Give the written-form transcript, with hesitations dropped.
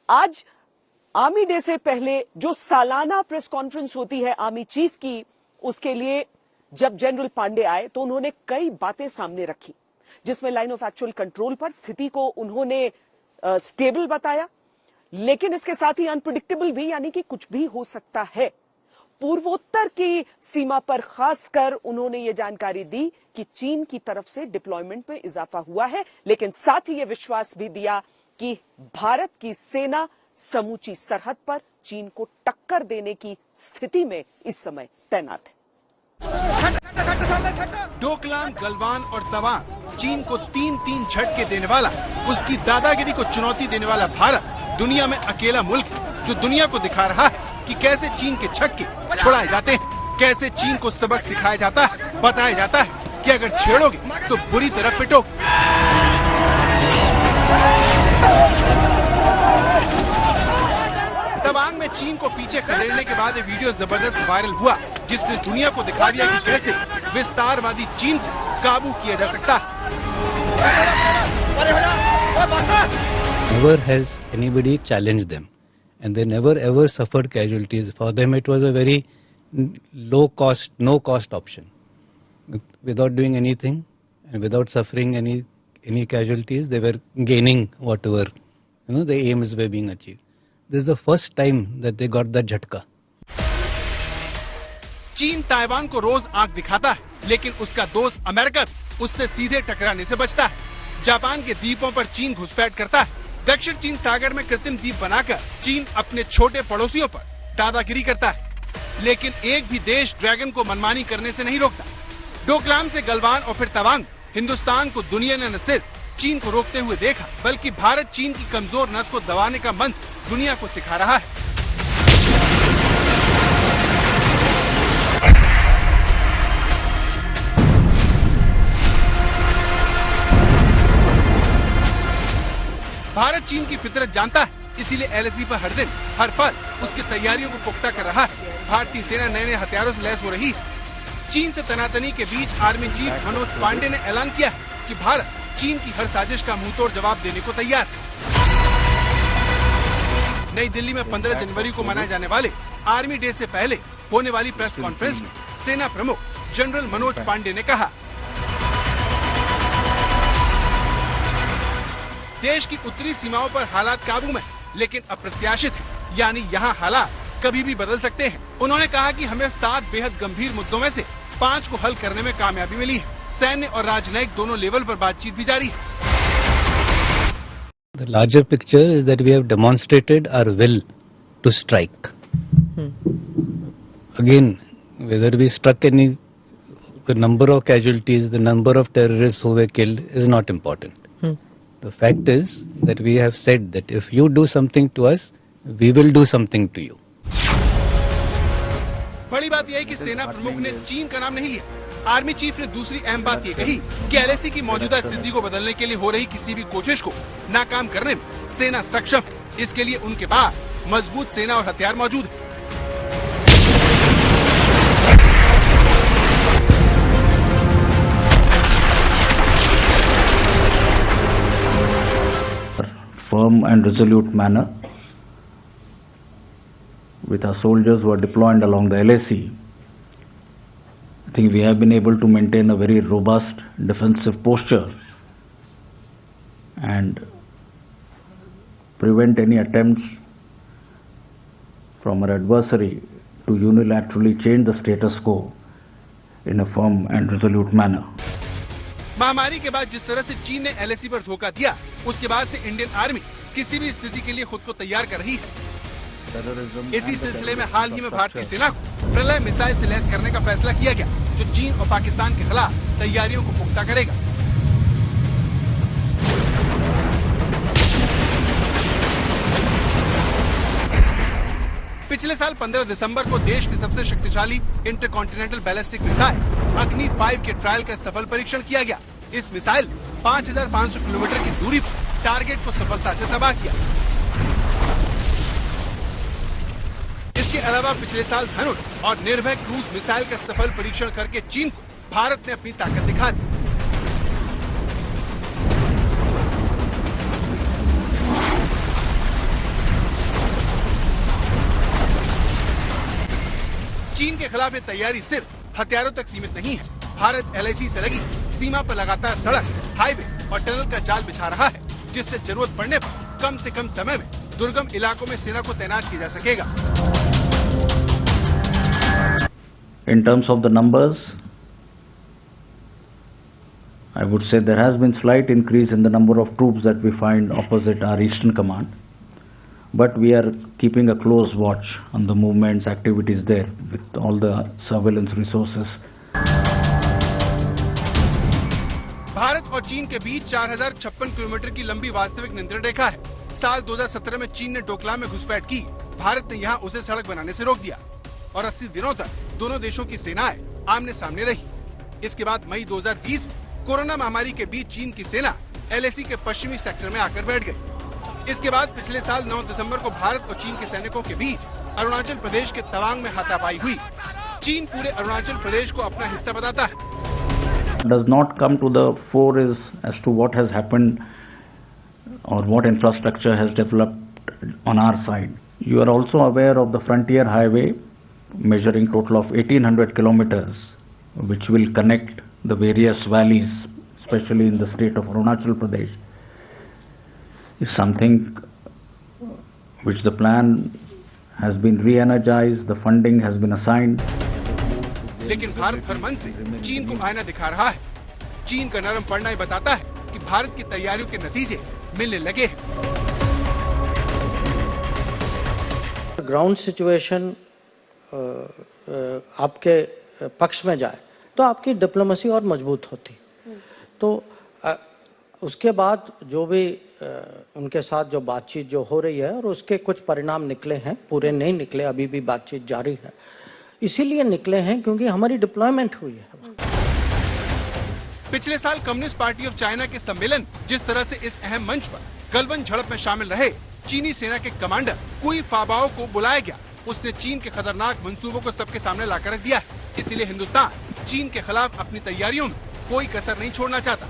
आज army day से पहले जो सालाना प्रेस कॉन्फ्रेंस होती है आर्मी चीफ की, उसके लिए जब जनरल पांडे आए तो उन्होंने कई बातें सामने रखी, जिसमें लाइन ऑफ एक्चुअल कंट्रोल पर स्थिति को उन्होंने स्टेबल बताया, लेकिन इसके साथ ही अनप्रिडिक्टेबल भी, यानी कि कुछ भी हो सकता है। पूर्वोत्तर की सीमा पर खासकर उन्होंने ये जानकारी दी कि चीन की तरफ से डिप्लॉयमेंट में इजाफा हुआ है, लेकिन साथ ही ये विश्वास भी दिया कि भारत की सेना समूची सरहद पर चीन को टक्कर देने की स्थिति में इस समय तैनात है। डोकलाम, गलवान और तवांग चीन को 3-3 झटके देने वाला, उसकी दादागिरी को चुनौती देने वाला भारत दुनिया में अकेला मुल्क है जो दुनिया को दिखा रहा है कि कैसे चीन के छक्के छुड़ाए जाते हैं, कैसे चीन को सबक सिखाया जाता है, बताया जाता है कि अगर छेड़ोगे तो बुरी तरह पिटोगे। तवांग में चीन को पीछे खदेड़ने के बाद ये वीडियो जबरदस्त वायरल हुआ, जिसने दुनिया को दिखा दिया कि कैसे विस्तारवादी चीन को काबू किया जा सकता है। Never has anybody challenged them, and they never ever suffered casualties. For them, it was a very low cost, no cost option. Without doing anything and without suffering any casualties, they were gaining whatever the aims were being achieved. This is the first time that they got that झटका. चीन Taiwan को रोज आंख दिखाता है, लेकिन उसका दोस्त America उससे सीधे टकराने से बचता है। जापान के द्वीपों पर चीन घुसपैठ करता है। दक्षिण चीन सागर में कृत्रिम द्वीप बनाकर चीन अपने छोटे पड़ोसियों पर दादागिरी करता है, लेकिन एक भी देश ड्रैगन को मनमानी करने से नहीं रोकता। डोकलाम से गलवान और फिर तवांग, हिंदुस्तान को दुनिया ने न सिर्फ चीन को रोकते हुए देखा, बल्कि भारत चीन की कमजोर नस को दबाने का मंत्र दुनिया को सिखा रहा है। भारत चीन की फितरत जानता है, इसीलिए एलएसी पर हर दिन हर पल उसकी तैयारियों को पुख्ता कर रहा है। भारतीय सेना नए नए हथियारों से लैस हो रही है। चीन से तनातनी के बीच आर्मी चीफ मनोज पांडे ने ऐलान किया है कि भारत चीन की हर साजिश का मुंहतोड़ जवाब देने को तैयार है। नई दिल्ली में 15 जनवरी को मनाए जाने वाले आर्मी डे से पहले होने वाली प्रेस कॉन्फ्रेंस में सेना प्रमुख जनरल मनोज पांडे ने कहा, देश की उत्तरी सीमाओं पर हालात काबू में, लेकिन अप्रत्याशित है, यानी यहाँ हालात कभी भी बदल सकते हैं। उन्होंने कहा कि हमें 7 बेहद गंभीर मुद्दों में से 5 को हल करने में कामयाबी मिली है। सैन्य और राजनयिक दोनों लेवल पर बातचीत भी जारी है। The larger picture is that we have demonstrated our will to strike. Again, whether we struck the number of casualties, the number of terrorists who were killed is not important. The fact is that we have said that if you do something to us, we will do something to you. बड़ी बात यह है कि सेना प्रमुख ने चीन का नाम नहीं लिया। आर्मी चीफ ने दूसरी अहम बात ये कही कि एलएसी की मौजूदा स्थिति को बदलने के लिए हो रही किसी भी कोशिश को नाकाम करने में सेना सक्षम है। इसके लिए उनके पास मजबूत सेना और हथियार मौजूद है। Firm and resolute manner with our soldiers who are deployed along the LAC. I think we have been able to maintain a very robust defensive posture and prevent any attempts from our adversary to unilaterally change the status quo in a firm and resolute manner. महामारी के बाद जिस तरह से चीन ने LAC पर धोखा दिया, उसके बाद से इंडियन आर्मी किसी भी स्थिति के लिए खुद को तैयार कर रही है। इसी सिलसिले में हाल ही में भारतीय सेना को प्रलय मिसाइल से लैस करने का फैसला किया गया, जो चीन और पाकिस्तान के खिलाफ तैयारियों को पुख्ता करेगा। पिछले साल 15 दिसंबर को देश की सबसे शक्तिशाली इंटरकॉन्टिनेंटल बैलिस्टिक मिसाइल अग्नि 5 के ट्रायल का सफल परीक्षण किया गया। इस मिसाइल 5500 किलोमीटर की दूरी पर टारगेट को सफलता से तबाह किया। इसके अलावा पिछले साल धनुष और निर्भय क्रूज मिसाइल का सफल परीक्षण करके चीन को भारत ने अपनी ताकत दिखा दी। चीन के खिलाफ ये तैयारी सिर्फ हथियारों तक सीमित नहीं है। भारत LAC से लगी सीमा पर लगातार सड़क, हाईवे और टनल का जाल बिछा रहा है, जिससे जरूरत पड़ने पर कम से कम समय में दुर्गम इलाकों में सेना को तैनात किया जा सकेगा। In terms of the numbers, I would say there has been slight increase in the number of troops that we find opposite our Eastern Command, but we are keeping a close watch on the movements, activities there with all the surveillance resources. Bharat और चीन के बीच 4056 kilometre की लंबी वास्तविक नियंत्रण रेखा है। साल 2017 में चीन ने डोकलाम में घुसपैठ की, भारत ने यहाँ उसे सड़क बनाने से रोक दिया और 80 दिनों तक दोनों देशों की सेनाएं आमने सामने रही। इसके बाद मई 2020 में कोरोना महामारी के बीच चीन की सेना LAC के पश्चिमी सेक्टर में आकर बैठ गई। इसके बाद पिछले साल 9 दिसंबर को भारत और चीन के सैनिकों के बीच अरुणाचल प्रदेश के तवांग में हाथापाई हुई। चीन पूरे अरुणाचल प्रदेश को अपना हिस्सा बताता है। Does not come to the fore is as to what has happened or what infrastructure has developed on our side. You are also aware of the frontier highway measuring total of 1800 kilometers, which will connect the various valleys, especially in the state of Arunachal Pradesh, is something which the plan has been re-energized, the funding has been assigned. लेकिन भारत हर मन से चीन को आईना दिखा रहा है। चीन का नरम पड़ना ही बताता है कि भारत की तैयारियों के नतीजे मिलने लगे हैं। ग्राउंड सिचुएशन आपके पक्ष में जाए तो आपकी डिप्लोमेसी और मजबूत होती। तो उसके बाद जो भी उनके साथ जो बातचीत जो हो रही है और उसके कुछ परिणाम निकले हैं, पूरे नहीं निकले, अभी भी बातचीत जारी है, इसीलिए निकले हैं क्योंकि हमारी डिप्लॉयमेंट हुई है। पिछले साल कम्युनिस्ट पार्टी ऑफ चाइना के सम्मेलन जिस तरह से इस अहम मंच पर गलवान झड़प में शामिल रहे, चीनी सेना के कमांडर कुई फाबाओ को बुलाया गया। उसने चीन के खतरनाक मंसूबों को सबके सामने लाकर रख दिया है। इसीलिए हिंदुस्तान चीन के खिलाफ अपनी तैयारियों में कोई कसर नहीं छोड़ना चाहता।